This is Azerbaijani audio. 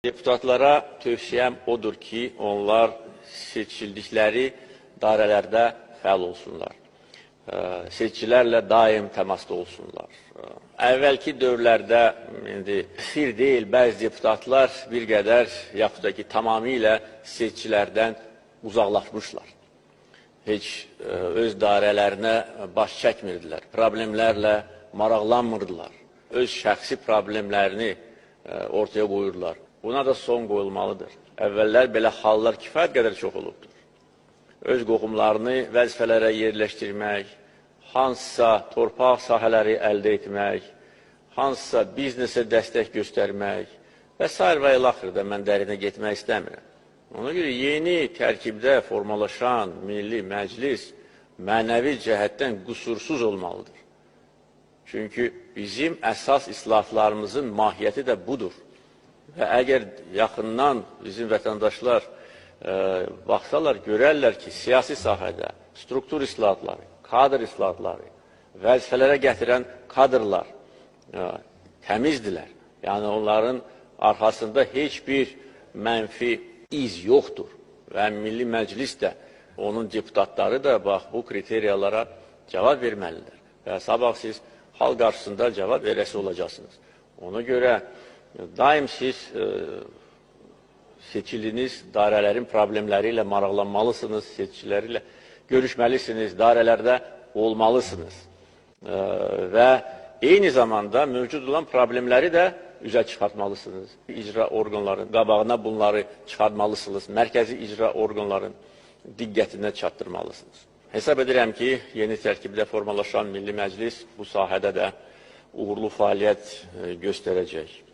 Deputatlara tövsiyəm odur ki, onlar seçildikləri dairələrdə fəal olsunlar. Seçicilərlə daim təmasda olsunlar. Əvvəlki dövrlərdə sir deyil, bəzi deputatlar bir qədər, yaxud da ki, tamamilə seçicilərdən uzaqlaşmışlar. Heç öz dairələrinə baş çəkmirdilər, problemlərlə maraqlanmırdılar, öz şəxsi problemlərini ortaya qoyurlar. Buna da son qoyulmalıdır. Əvvəllər belə hallar kifayət qədər çox olubdur. Öz qohumlarını vəzifələrə yerləşdirmək, hansısa torpaq sahələri əldə etmək, hansısa biznesə dəstək göstərmək və s. və ilaxırda mən dərinə getmək istəmirəm. Ona görə yeni tərkibdə formalaşan Milli Məclis mənəvi cəhətdən qüsursuz olmalıdır. Çünki bizim əsas islahatlarımızın mahiyyəti də budur. Və əgər yaxından bizim vətəndaşlar baxsalar, görərlər ki, siyasi sahədə struktur islahatları, kadr islahatları, vəzifələrə gətirən kadrlar təmizdilər. Yəni, onların arxasında heç bir mənfi iz yoxdur. Və Milli Məclis də, onun deputatları da bu kriteriyalara cavab verməlidir. Və sabah siz xalq qarşısında cavab verəsi olacaqsınız. Ona görə daim siz seçildiyiniz dairələrin problemləri ilə maraqlanmalısınız, seçicilərlə görüşməlisiniz, dairələrdə olmalısınız. Və eyni zamanda mövcud olan problemləri də üzə çıxartmalısınız. İcra orqanların qabağına bunları çıxartmalısınız, mərkəzi icra orqanların diqqətinə çatdırmalısınız. Hesab edirəm ki, yeni tərkibdə formalaşan Milli Məclis bu sahədə də uğurlu fəaliyyət göstərəcək.